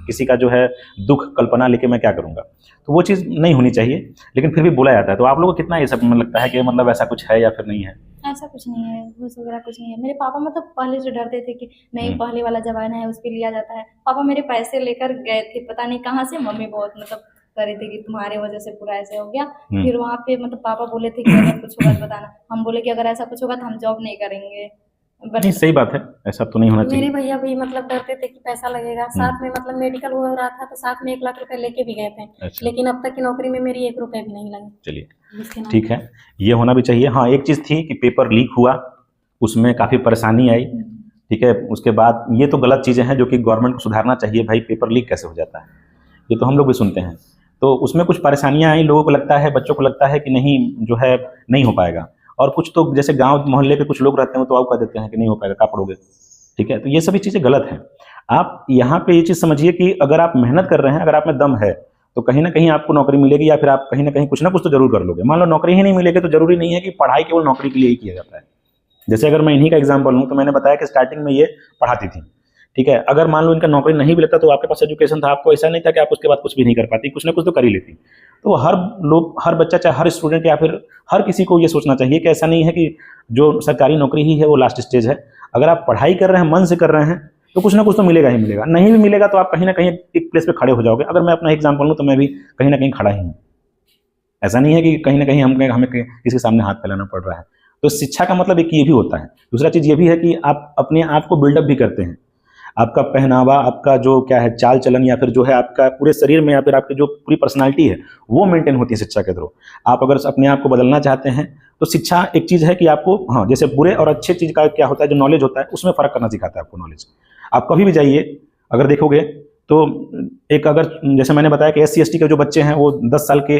किसी का जो है दुख कल्पना लेके मैं क्या करूँगा, तो वो चीज़ नहीं होनी चाहिए। लेकिन फिर भी बोला जाता है, तो आप लोगों को कितना ये सब में लगता है कि मतलब ऐसा कुछ है या फिर नहीं है? ऐसा कुछ नहीं है, घूस वगैरह कुछ नहीं है। मेरे पापा मतलब पहले से डरते थे कि नहीं, हम्म, पहले वाला ज़माना है, उस पे लिया जाता है। पापा मेरे पैसे लेकर गए थे, पता नहीं कहाँ से। मम्मी बहुत मतलब कर रही थी कि तुम्हारे वजह से पूरा ऐसे हो गया। फिर वहाँ पे मतलब पापा बोले थे कि अगर कुछ होगा तो बताना। हम बोले कि अगर ऐसा कुछ होगा तो हम जॉब नहीं करेंगे। नहीं बट सही बात है, ऐसा तो नहीं होना मेरे चाहिए। भैया भी मतलब डरते थे कि पैसा लगेगा। साथ में मतलब मेडिकल हो रहा था तो साथ में 1 लाख रुपए लेके भी गए थे। अच्छा, लेकिन अब तक की नौकरी में मेरी 1 रुपए भी नहीं लगा चलिए जिसके नाम ठीक पे। है, ये होना भी चाहिए। हाँ, एक चीज़ थी कि पेपर लीक हुआ, उसमें काफ़ी परेशानी आई। ठीक है, उसके बाद ये तो गलत चीज़ें हैं जो कि गवर्नमेंट को सुधारना चाहिए। भाई पेपर लीक कैसे हो जाता है, ये तो हम लोग भी सुनते हैं। तो उसमें कुछ परेशानियां आई, लोगों को लगता है, बच्चों को लगता है कि नहीं जो है नहीं हो पाएगा। और कुछ तो जैसे गांव मोहल्ले के कुछ लोग रहते हैं तो आप कह देते हैं कि नहीं हो पाएगा, क्या पढ़ोगे। ठीक है, तो ये सभी चीज़ें गलत हैं। आप यहाँ पे ये चीज़ समझिए कि अगर आप मेहनत कर रहे हैं, अगर आप में दम है तो कहीं ना कहीं आपको नौकरी मिलेगी, या फिर आप कहीं ना कुछ तो जरूर कर लोगे। मान लो नौकरी ही नहीं मिलेगी तो जरूरी नहीं है कि पढ़ाई केवल नौकरी के लिए ही किया जाता है। जैसे अगर मैं इन्हीं का एग्जाम्पल लूँ तो मैंने बताया कि स्टार्टिंग में ये पढ़ाती थी। ठीक है, अगर मान लो इनका नौकरी नहीं भी लगता तो आपके पास एजुकेशन था, आपको ऐसा नहीं था कि आप उसके बाद कुछ भी नहीं कर पाती, कुछ ना कुछ तो कर ही लेती। तो हर बच्चा, चाहे हर स्टूडेंट या फिर हर किसी को ये सोचना चाहिए कि ऐसा नहीं है कि जो सरकारी नौकरी ही है वो लास्ट स्टेज है। अगर आप पढ़ाई कर रहे हैं, मन से कर रहे हैं, तो कुछ ना कुछ तो मिलेगा ही मिलेगा। नहीं भी मिलेगा तो आप कहीं ना कहीं एक प्लेस पे खड़े हो जाओगे। अगर मैं अपना एग्जाम्पल लूँ तो मैं भी कहीं ना कहीं खड़ा ही हूँ। ऐसा नहीं है कि कहीं ना कहीं हमें किसी के सामने हाथ फैलाना पड़ रहा है। तो शिक्षा का मतलब एक ये भी होता है। दूसरा चीज़ ये भी है कि आप अपने आप को बिल्डअप भी करते हैं। आपका पहनावा, आपका जो क्या है चाल चलन, या फिर जो है आपका पूरे शरीर में, या फिर आपकी जो पूरी पर्सनालिटी है वो मेंटेन होती है शिक्षा के थ्रू। आप अगर अपने आप को बदलना चाहते हैं तो शिक्षा एक चीज़ है कि आपको, हाँ, जैसे बुरे और अच्छे चीज़ का क्या होता है, जो नॉलेज होता है उसमें फ़र्क करना सिखाता है आपको नॉलेज। आप कभी भी जाइए, अगर देखोगे तो एक, अगर जैसे मैंने बताया कि SC ST के जो बच्चे हैं वो 10 साल के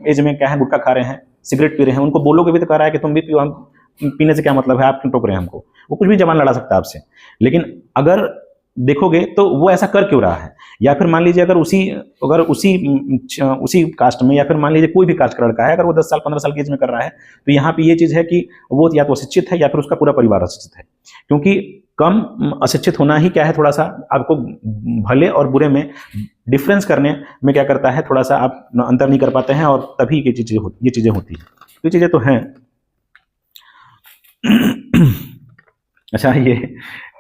एज में क्या है गुटखा खा रहे हैं, सिगरेट पी रहे हैं, उनको बोलोगे भी तो कह रहा है कि तुम भी पियो, हम पीने से क्या मतलब है, आप क्यों टोक रहे हैं हमको। वो कुछ भी जबान लड़ा सकता है आपसे। लेकिन अगर देखोगे तो वो ऐसा कर क्यों रहा है। या फिर मान लीजिए उसी कास्ट में, या फिर मान लीजिए कोई भी कास्ट का लड़का है, अगर वो 10 साल 15 साल की एज में कर रहा है, तो यहाँ पे ये चीज़ है कि वो या तो अशिक्षित है या फिर उसका पूरा परिवार अशिक्षित है। क्योंकि कम अशिक्षित होना ही क्या है, थोड़ा सा आपको भले और बुरे में डिफरेंस करने में क्या करता है, थोड़ा सा आप अंतर नहीं कर पाते हैं, और तभी ये चीज़ें होती हैं। ये चीज़ें तो हैं। अच्छा, ये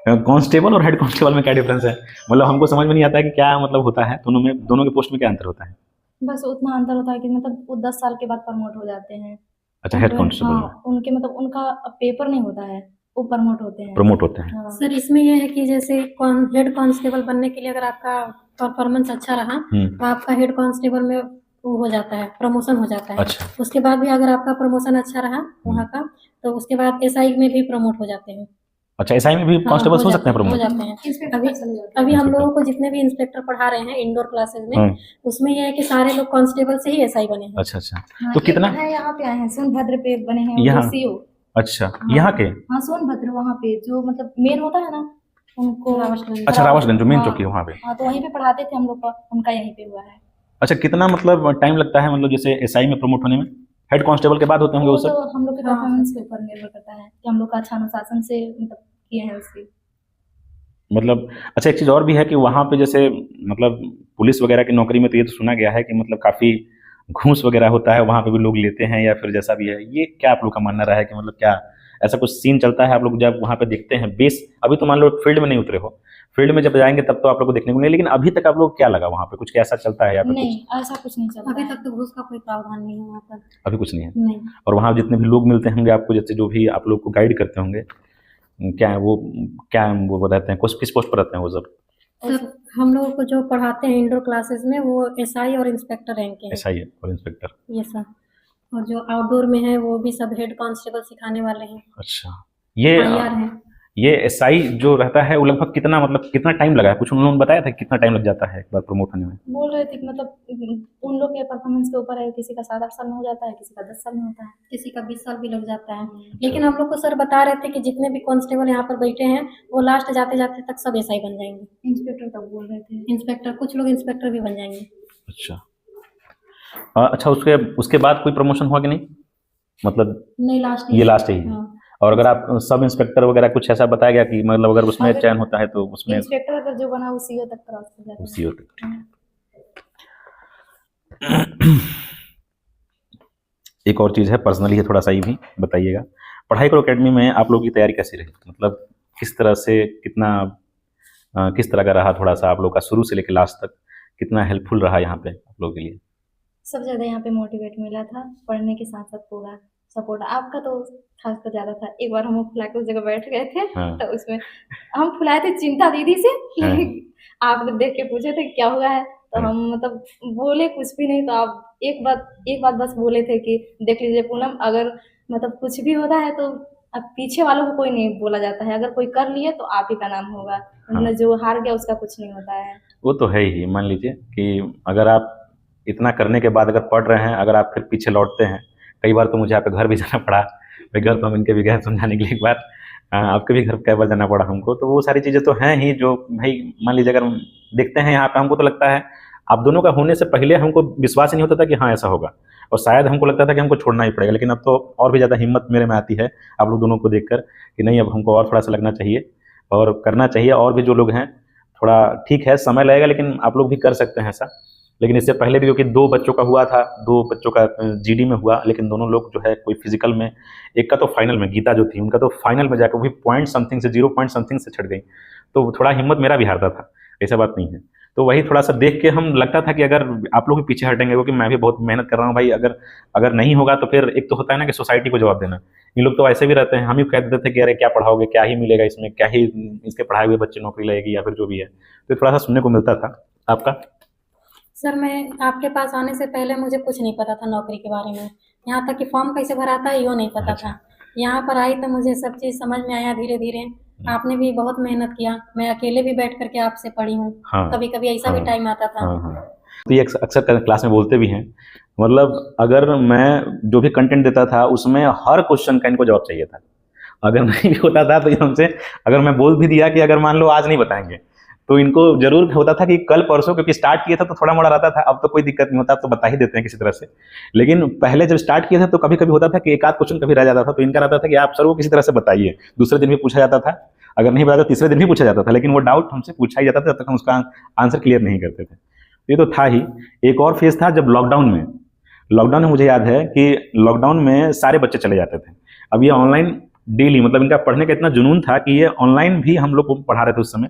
कांस्टेबल और हेड कांस्टेबल में क्या डिफरेंस है? मतलब हमको समझ में नहीं आता है कि क्या मतलब होता है दोनों के पोस्ट में क्या अंतर होता है? बस उतना अंतर होता है कि मतलब वो 10 साल के बाद प्रमोट हो जाते हैं। अच्छा, हेड कांस्टेबल में हाँ, उनके मतलब उनका पेपर नहीं होता है, वो प्रमोट होते हैं। प्रमोट होते हैं। हाँ। सर इसमें यह है कि जैसे हेड कांस्टेबल बनने के लिए अगर आपका परफॉर्मेंस अच्छा रहा तो आपका हेड कांस्टेबल में वो हो जाता है, प्रमोशन हो जाता है। अच्छा, उसके बाद भी अगर आपका प्रमोशन अच्छा रहा वहाँ का, तो उसके बाद SI में भी प्रमोट हो जाते हैं। अच्छा, SI में भी हाँ, कांस्टेबल्स हो सकते हैं हो प्रमोट? जाते हैं। इंस्पेक्टर अभी तक चले जाते हैं। अभी हम इंस्पेक्टर। लोगों को जितने भी इंस्पेक्टर पढ़ा रहे हैं इंडोर क्लासेस में, हाँ, उसमें यह है कि सारे लोग कांस्टेबल से ही SI बने हैं। अच्छा अच्छा। हाँ, तो एक कितना है यहाँ पे आए हैं, सोनभद्र पे बने हैं वो यहाँ? जो CO। अच्छा, हाँ, यहाँ के? हाँ, सोनभद्र वहाँ पे जो मतलब मेन होता है ना, उनको रावतगंज। अच्छा, रावतगंज जो मेन हाँ, चौकी है वहाँ पे। हाँ, तो वहीं पे पढ़ाते थे हम लोग का, उनका यहीं पे हुआ है। अच्छा, कितना मतलब टाइम लगता है, मतलब जैसे SI में प्रमोट होने में? हेड कांस्टेबल के बाद होते होंगे वो वो तो सब? हम लोग के हाँ। परफॉर्मेंस के ऊपर निर्भर करता है कि हम लोग का अच्छा अनुशासन से मतलब किए हैं उसकी। मतलब अच्छा, एक चीज़ और भी है कि वहाँ पे जैसे मतलब पुलिस वगैरह की नौकरी में तो ये तो सुना गया है कि मतलब काफ़ी घूस वगैरह होता है, वहाँ पे भी लोग लेते हैं, या फिर जैसा भी है, ये क्या आप लोग का मानना रहा है कि मतलब क्या ऐसा कुछ सीन चलता है आप लोग जब वहाँ पे देखते हैं बेस? अभी तो मान लो फील्ड में नहीं उतरे हो, फील्ड में जब जाएंगे तब तो आप लोग को देखने को मिले, लेकिन अभी तक आप लोग क्या लगा वहाँ पे, कुछ ऐसा चलता है या फिर कुछ? नहीं, ऐसा कुछ नहीं चलता अभी है। तक तो घूस का कोई प्रावधान नहीं है वहाँ पर। अभी कुछ नहीं है? नहीं। और वहाँ जितने भी लोग मिलते होंगे आपको, जैसे जो भी आप लोग को गाइड करते होंगे, क्या है वो, क्या वो बताते हैं, किस पोस्ट पर रहते हैं वो सब? सर हम लोगों को जो पढ़ाते हैं इंडोर क्लासेस में वो एसआई और इंस्पेक्टर रैंक के हैं। SI और इंस्पेक्टर? ये सर, और जो आउटडोर में है वो भी सब हेड कांस्टेबल सिखाने वाले हैं। अच्छा, ये IR है। ये SI जो रहता है वो लगभग कितना, मतलब कितना टाइम लगा है, कुछ उन्होंने बताया था कितना टाइम लग जाता है एक बार प्रमोट होने में? बोल रहे थे कि मतलब उन लोग के परफॉर्मेंस के ऊपर है, किसी का 7-8 साल में हो जाता है, किसी का 10 साल में होता है। किसी का 20 साल भी लग जाता है। लेकिन हम लोग को सर बता रहे थे कि जितने भी कांस्टेबल यहाँ पर बैठे हैं वो लास्ट जाते जाते तक सब एसआई बन जाएंगे। इंस्पेक्टर तक बोल रहे थे। इंस्पेक्टर, कुछ लोग इंस्पेक्टर भी बन जाएंगे। अच्छा। अच्छा, उसके उसके बाद कोई प्रमोशन हुआ कि नहीं, मतलब नहीं, लास्ट ये लास्ट ही है? हाँ। और अगर आप सब इंस्पेक्टर वगैरह कुछ ऐसा बताया गया कि मतलब अगर उसमें अगर चयन होता है तो उसमें इंस्पेक्टर अगर जो बना वो सीओ तक क्रॉस कर जाता है। CO तक? एक और चीज़ है, पर्सनली है थोड़ा सा, ये भी बताइएगा, पढ़ाई करो एकेडमी में आप लोगों की तैयारी कैसी रही, मतलब किस तरह से, कितना किस तरह का रहा, थोड़ा सा आप लोग का शुरू से लेकर लास्ट तक कितना हेल्पफुल रहा यहाँ पे आप लोगों के लिए? सबसे ज़्यादा यहाँ पे मोटिवेट मिला था, पढ़ने के साथ साथ पूरा सपोर्ट आपका तो खासकर ज़्यादा था। एक बार हम फुला के उस जगह बैठ गए थे हाँ। तो उसमें हम फुलाए थे चिंता दीदी से हाँ। आप लोग देख के पूछे थे क्या हुआ है, तो हाँ। हम मतलब बोले कुछ भी नहीं, तो आप एक बात बस बोले थे कि देख लीजिए पूनम, अगर मतलब कुछ भी होता है तो अब पीछे वालों को कोई नहीं बोला जाता है, अगर कोई कर लिए तो आप ही का नाम होगा, हाँ। जो हार गया उसका कुछ नहीं होता है। वो तो है ही, मान लीजिए कि अगर आप इतना करने के बाद अगर पढ़ रहे हैं, अगर आप फिर पीछे लौटते हैं, कई बार तो मुझे आपके घर भी जाना पड़ा, भाई घर तो हम इनके भी गए समझाने के लिए, एक बार आपके भी घर कई बार जाना पड़ा हमको, तो वो सारी चीज़ें तो हैं ही जो भाई मान लीजिए अगर हम देखते हैं यहाँ पे, हमको तो लगता है आप दोनों का होने से पहले हमको विश्वास ही नहीं होता था कि हाँ ऐसा होगा, और शायद हमको लगता था कि हमको छोड़ना ही पड़ेगा, लेकिन अब तो और भी ज़्यादा हिम्मत मेरे में आती है आप लोग दोनों को देखकर कि नहीं अब हमको और थोड़ा सा लगना चाहिए और करना चाहिए, और भी जो लोग हैं थोड़ा ठीक है समय लगेगा लेकिन आप लोग भी कर सकते हैं ऐसा। लेकिन इससे पहले भी क्योंकि 2 बच्चों का हुआ था, 2 बच्चों का GD में हुआ, लेकिन दोनों लोग जो है कोई फिजिकल में, एक का तो फाइनल में, गीता जो थी उनका तो फाइनल में जाकर वही पॉइंट समथिंग से 0 पॉइंट समथिंग से छट गई, तो थोड़ा हिम्मत मेरा भी हारता था, ऐसा बात नहीं है। तो वही थोड़ा सा देख के हम लगता था कि अगर आप लोग भी पीछे हटेंगे, क्योंकि मैं भी बहुत मेहनत कर रहा हूँ भाई, अगर नहीं होगा तो फिर एक तो होता है ना कि सोसाइटी को जवाब देना, इन लोग तो ऐसे भी रहते हैं, हम ही कह देते थे कि अरे क्या पढ़ाओगे, क्या ही मिलेगा इसमें, क्या ही इसके पढ़ाए हुए बच्चे नौकरी लगेगी या फिर जो भी है, तो थोड़ा सा सुनने को मिलता था। आपका? सर मैं आपके पास आने से पहले मुझे कुछ नहीं पता था नौकरी के बारे में, यहाँ तक कि फॉर्म कैसे भराता है यो नहीं पता था। यहाँ पर आई तो मुझे सब चीज़ समझ में आया धीरे धीरे। आपने भी बहुत मेहनत किया, मैं अकेले भी बैठ करके आपसे पढ़ी हूँ। हाँ। कभी कभी ऐसा भी टाइम आता था। हाँ हाँ, तो ये अक्सर क्लास में बोलते भी हैं, मतलब अगर मैं जो भी कंटेंट देता था उसमें हर क्वेश्चन का इनको जवाब चाहिए था, अगर नहीं भी होता था तो ये हमसे, अगर मैं बोल भी दिया कि अगर मान लो आज नहीं बताएंगे, तो इनको जरूर होता था कि कल परसों, क्योंकि स्टार्ट किया था तो थोड़ा मोड़ा रहता था, अब तो कोई दिक्कत नहीं होता, अब तो बता ही देते हैं किसी तरह से। लेकिन पहले जब स्टार्ट किया था तो कभी कभी होता था कि एक आध क्वेश्चन कभी रह जाता था, तो इनका रहता था कि आप सर वो किसी तरह से बताइए, दूसरे दिन भी पूछा जाता था, अगर नहीं बताया तो तीसरे दिन भी पूछा जाता था, लेकिन वो डाउट हमसे पूछा ही जाता था, जब तक हम उसका आंसर क्लियर नहीं करते थे। ये तो था ही। एक और फेज था जब लॉकडाउन में मुझे याद है कि लॉकडाउन में सारे बच्चे चले जाते थे, अब ये ऑनलाइन डेली, मतलब इनका पढ़ने का इतना जुनून था कि ये ऑनलाइन भी हम लोग को पढ़ा रहे थे उस समय,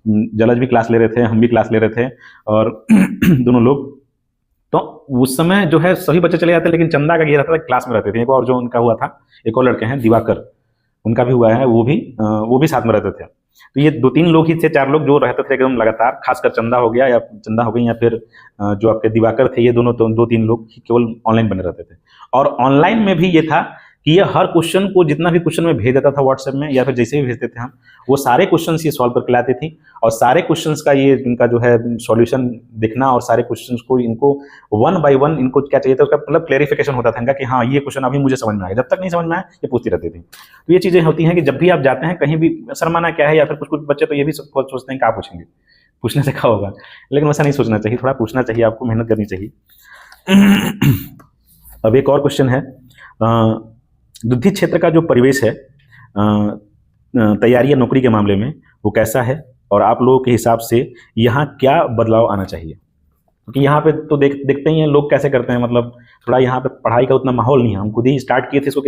जलज भी क्लास ले रहे थे, हम भी क्लास ले रहे थे, और दोनों लोग, तो उस समय जो है सभी बच्चे चले जाते, लेकिन चंदा का ये रहता था क्लास में रहते थे। एक और जो उनका हुआ था, एक और लड़के हैं दिवाकर, उनका भी हुआ है, वो भी साथ में रहते थे। तो ये 2-3 लोग ही थे, 4 लोग जो रहते थे एकदम लगातार, खासकर चंदा हो गया या चंदा हो गई या फिर जो आपके दिवाकर थे, ये दोनों तो 2-3 लोग केवल ऑनलाइन बने रहते थे। और ऑनलाइन में भी ये था कि ये हर क्वेश्चन को, जितना भी क्वेश्चन में भेज देता था व्हाट्सएप में या फिर जैसे भी भेजते थे हम, वो सारे क्वेश्चंस ये सॉल्व करके लाती थी, और सारे क्वेश्चंस का ये इनका जो है सॉल्यूशन देखना, और सारे क्वेश्चंस को इनको 1 बाय 1 इनको क्या चाहिए था उसका मतलब क्लेरिफिकेशन होता था इनका कि हाँ ये क्वेश्चन अभी मुझे समझ में आया, जब तक नहीं समझ में आया ये पूछती रहती थी। तो ये चीज़ें होती हैं कि जब भी आप जाते हैं कहीं भी, शर्माना क्या है, या फिर कुछ बच्चे तो ये भी सोचते हैं क्या पूछेंगे, पूछने से क्या होगा, लेकिन वैसा नहीं सोचना चाहिए, थोड़ा पूछना चाहिए, आपको मेहनत करनी चाहिए। अब एक और क्वेश्चन है, दुद्धि क्षेत्र का जो परिवेश है तैयारी या नौकरी के मामले में, वो कैसा है, और आप लोगों के हिसाब से यहाँ क्या बदलाव आना चाहिए? क्योंकि यहाँ पे तो देखते ही हैं लोग कैसे करते हैं, मतलब थोड़ा यहाँ पे पढ़ाई का उतना माहौल नहीं है, हम खुद ही स्टार्ट किए थे इसको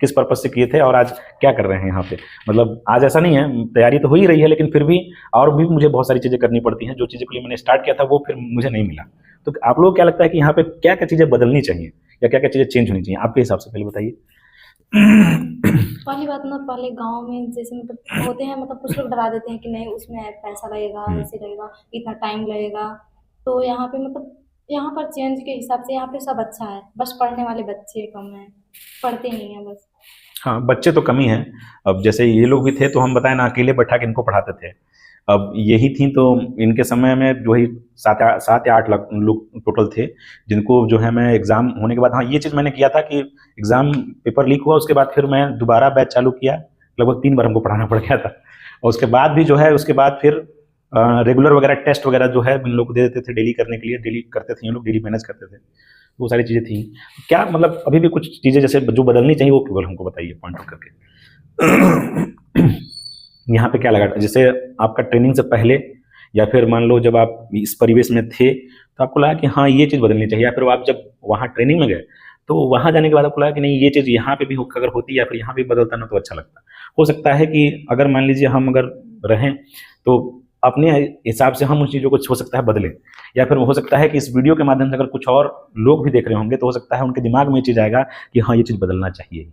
किस पर्पज से किए थे और आज क्या कर रहे हैं यहाँ पे। मतलब आज ऐसा नहीं है, तैयारी तो हो ही रही है, लेकिन फिर भी और भी मुझे बहुत सारी चीज़ें करनी पड़ती हैं। जो चीज़ें के लिए मैंने स्टार्ट किया था वो फिर मुझे नहीं मिला। तो आप लोगों को क्या लगता है कि यहाँ पे क्या क्या चीज़ें बदलनी चाहिए या क्या क्या चीज़ें चेंज होनी चाहिए आपके हिसाब से, पहले बताइए। पहली बात ना, पहले गांव में जैसे मतलब होते हैं, मतलब कुछ लोग डरा देते हैं कि नहीं उसमें पैसा लगेगा, ऐसे लगेगा, इतना टाइम लगेगा। तो यहाँ पे मतलब यहाँ पर चेंज के हिसाब से यहाँ पे सब अच्छा है, बस पढ़ने वाले बच्चे कम हैं, पढ़ते नहीं हैं बस। हाँ, बच्चे तो कम ही हैं। अब जैसे ये लोग भी थे तो हम बताएं ना, अकेले बैठा के इनको पढ़ाते थे। अब यही थी तो इनके समय में जो ही 7 या 8 लाख लोग टोटल थे, जिनको जो है मैं एग्ज़ाम होने के बाद, हाँ ये चीज़ मैंने किया था कि एग्ज़ाम पेपर लीक हुआ, उसके बाद फिर मैं दोबारा बैच चालू किया। लगभग 3 बार हमको पढ़ाना पड़ गया था। और उसके बाद भी जो है, उसके बाद फिर रेगुलर वगैरह टेस्ट वगैरह जो है इन लोग को दे देते थे डेली करने के लिए। डेली करते थे ये लोग, डेली मैनेज करते थे। वो सारी चीज़ें थी। क्या मतलब अभी भी कुछ चीज़ें जैसे जो बदलनी चाहिए वो केवल हमको बताइए पॉइंट आउट करके। यहाँ पे क्या लगा, जैसे आपका ट्रेनिंग से पहले या फिर मान लो जब आप इस परिवेश में थे तो आपको लगा कि हाँ ये चीज़ बदलनी चाहिए, या फिर आप जब वहाँ ट्रेनिंग में गए तो वहाँ जाने के बाद आपको लगा कि नहीं ये चीज़ यहाँ पे भी अगर होती या फिर यहाँ भी बदलता ना तो अच्छा लगता। हो सकता है कि अगर मान लीजिए हम अगर रहें तो अपने हिसाब से हम उन चीज़ों को हो सकता है बदलें, या फिर हो सकता है कि इस वीडियो के माध्यम से अगर कुछ और लोग भी देख रहे होंगे तो हो सकता है उनके दिमाग में ये चीज़ आएगा कि हाँ ये चीज़ बदलना चाहिए।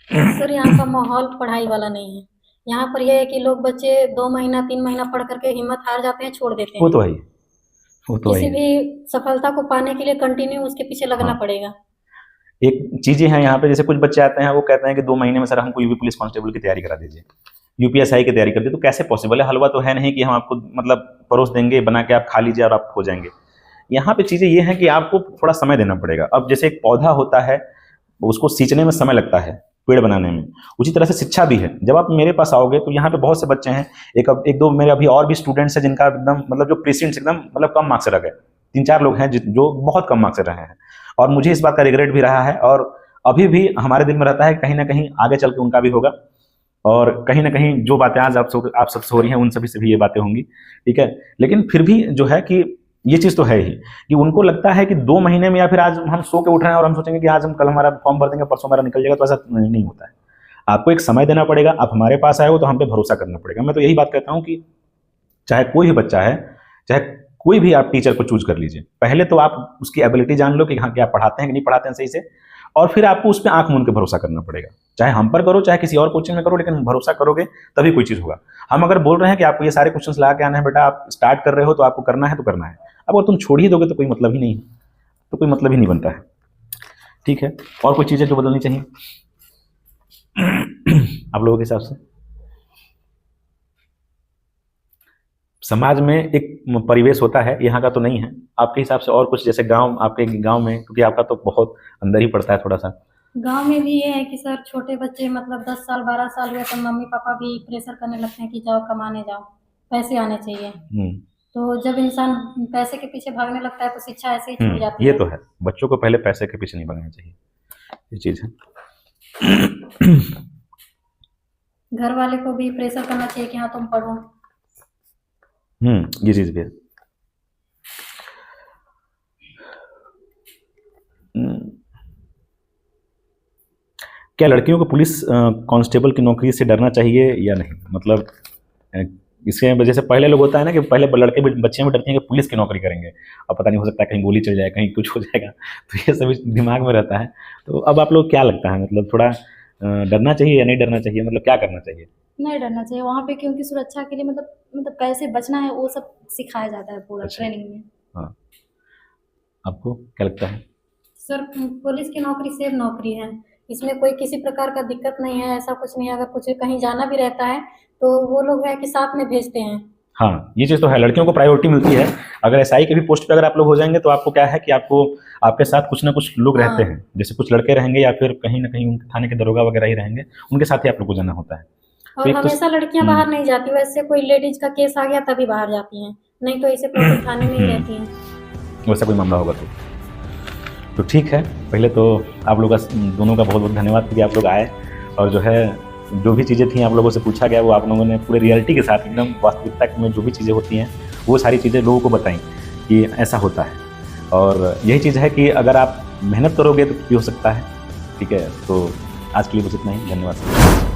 सर यहाँ का माहौल पढ़ाई वाला नहीं है। यहाँ पर यह है कि लोग बच्चे 2 महीना 3 महीना पढ़ करके हिम्मत हार जाते हैं, छोड़ देते वो हैं। तो है ही, वो तो है किसी ही। भी सफलता को पाने के लिए कंटिन्यू उसके पीछे लगना हाँ। पड़ेगा। एक चीज़ें हैं यहाँ पे, जैसे कुछ बच्चे आते हैं वो कहते हैं कि 2 महीने में सर हमको यूपी पुलिस कांस्टेबल की तैयारी करा दीजिए, यूपीएसआई की तैयारी कर दीजिए। तो कैसे पॉसिबल है? हलवा तो है नहीं कि हम आपको मतलब परोस देंगे बना के, आप खा लीजिए और आप हो जाएंगे। यहाँ पे चीज़ें ये हैं कि आपको थोड़ा समय देना पड़ेगा। अब जैसे एक पौधा होता है, उसको सींचने में समय लगता है, पेड़ बनाने में, उसी तरह से शिक्षा भी है। जब आप मेरे पास आओगे तो यहाँ पे बहुत से बच्चे हैं, एक दो मेरे अभी और भी स्टूडेंट्स हैं जिनका एकदम मतलब जो प्रेसिडेंट्स एकदम मतलब कम मार्क्स से रह गए। 3-4 लोग हैं जो बहुत कम मार्क्स से रहे हैं, और मुझे इस बात का रिग्रेट भी रहा है, और अभी भी हमारे दिल में रहता है कहीं ना कहीं आगे चल के उनका भी होगा, और कहीं ना कहीं जो बातें आज आप सबसे हो रही हैं उन सभी से भी ये बातें होंगी, ठीक है। लेकिन फिर भी जो है कि ये चीज़ तो है ही कि उनको लगता है कि 2 महीने में, या फिर आज हम सो के उठ रहे हैं और हम सोचेंगे कि आज हम कल हमारा फॉर्म भर देंगे, परसों हमारा निकल जाएगा, तो ऐसा नहीं होता है। आपको एक समय देना पड़ेगा। आप हमारे पास आए हो तो हम पे भरोसा करना पड़ेगा। मैं तो यही बात कहता हूँ कि चाहे कोई भी बच्चा है, चाहे कोई भी आप टीचर को चूज कर लीजिए, पहले तो आप उसकी एबिलिटी जान लो कि हाँ क्या पढ़ाते हैं कि नहीं पढ़ाते हैं सही से, और फिर आपको उस पर आंख मूंद के भरोसा करना पड़ेगा। चाहे हम पर करो, चाहे किसी और कोचिंग में करो, लेकिन भरोसा करोगे तभी कोई चीज़ होगा। हम अगर बोल रहे हैं कि आपको ये सारे क्वेश्चंस ला के आना है बेटा, आप स्टार्ट कर रहे हो तो आपको करना है तो करना है। अब अगर तुम छोड़ ही दोगे तो कोई मतलब ही नहीं है, तो कोई मतलब ही नहीं बनता है, ठीक है। और कोई चीज़ें जो बदलनी चाहिए आप लोगों के हिसाब से? समाज में एक परिवेश होता है, यहाँ का तो नहीं है आपके हिसाब से। और कुछ जैसे गांव, आपके गांव में, क्योंकि आपका तो बहुत अंदर ही पड़ता है थोड़ा सा। गांव में भी ये है कि सर छोटे बच्चे मतलब 10 साल 12 साल हुए तो मम्मी पापा भी प्रेशर करने लगते हैं कि जाओ कमाने जाओ, पैसे आने चाहिए। तो जब इंसान पैसे के पीछे भागने लगता है तो शिक्षा ऐसे ही छूट जाती ये है। तो है, बच्चों को पहले पैसे के पीछे नहीं भागना चाहिए, ये चीज़ है। घर वाले को भी प्रेशर करना चाहिए कि हाँ तुम पढ़ो। ये चीज़ भी है। क्या लड़कियों को पुलिस कांस्टेबल की नौकरी से डरना चाहिए या नहीं? मतलब इसके वजह से पहले लोग होता है ना कि पहले लड़के बच्चे भी डरते हैं कि पुलिस की नौकरी करेंगे, अब पता नहीं हो सकता है कहीं गोली चल जाए, कहीं कुछ हो जाएगा, तो ये सभी दिमाग में रहता है। तो अब आप लोग क्या लगता है, मतलब थोड़ा डरना चाहिए या नहीं डरना चाहिए, मतलब क्या करना चाहिए? नहीं डरना चाहिए वहाँ पे, क्योंकि सुरक्षा के लिए मतलब कैसे बचना है वो सब सिखाया जाता है पूरा ट्रेनिंग में। हाँ, आपको क्या लगता है? सर पुलिस की नौकरी सेफ नौकरी है, इसमें कोई किसी प्रकार का दिक्कत नहीं है, ऐसा कुछ नहीं है। अगर कुछ कहीं जाना भी रहता है तो वो लोग है कि साथ में भेजते हैं। हाँ, ये चीज़ तो है, लड़कियों को प्रायोरिटी मिलती है। अगर एसआई के भी पोस्ट पे अगर आप लोग हो जाएंगे तो आपको क्या है कि आपको आपके साथ कुछ ना कुछ लोग रहते हैं, जैसे कुछ लड़के रहेंगे या फिर कहीं ना कहीं उनके थाने के दरोगा वगैरह ही रहेंगे, उनके साथ ही आप लोग को जाना होता है। और हमेशा लड़कियां बाहर नहीं जाती, वैसे कोई लेडीज का केस आ गया तभी बाहर जाती हैं, नहीं तो इसे प्रॉपर थाने में ही रहती हैं। वैसा कोई मामला होगा तो ठीक है। पहले तो आप लोगों का दोनों का बहुत बहुत धन्यवाद कि आप लोग आए, और जो है जो भी चीज़ें थी आप लोगों से पूछा गया वो आप लोगों ने पूरे रियलिटी के साथ एकदम वास्तविकता में जो भी चीज़ें होती हैं वो सारी चीज़ें लोगों को बताई कि ऐसा होता है। और यही चीज़ है कि अगर आप मेहनत करोगे तो भी हो सकता है, ठीक है, तो आज के लिए बस इतना ही। धन्यवाद।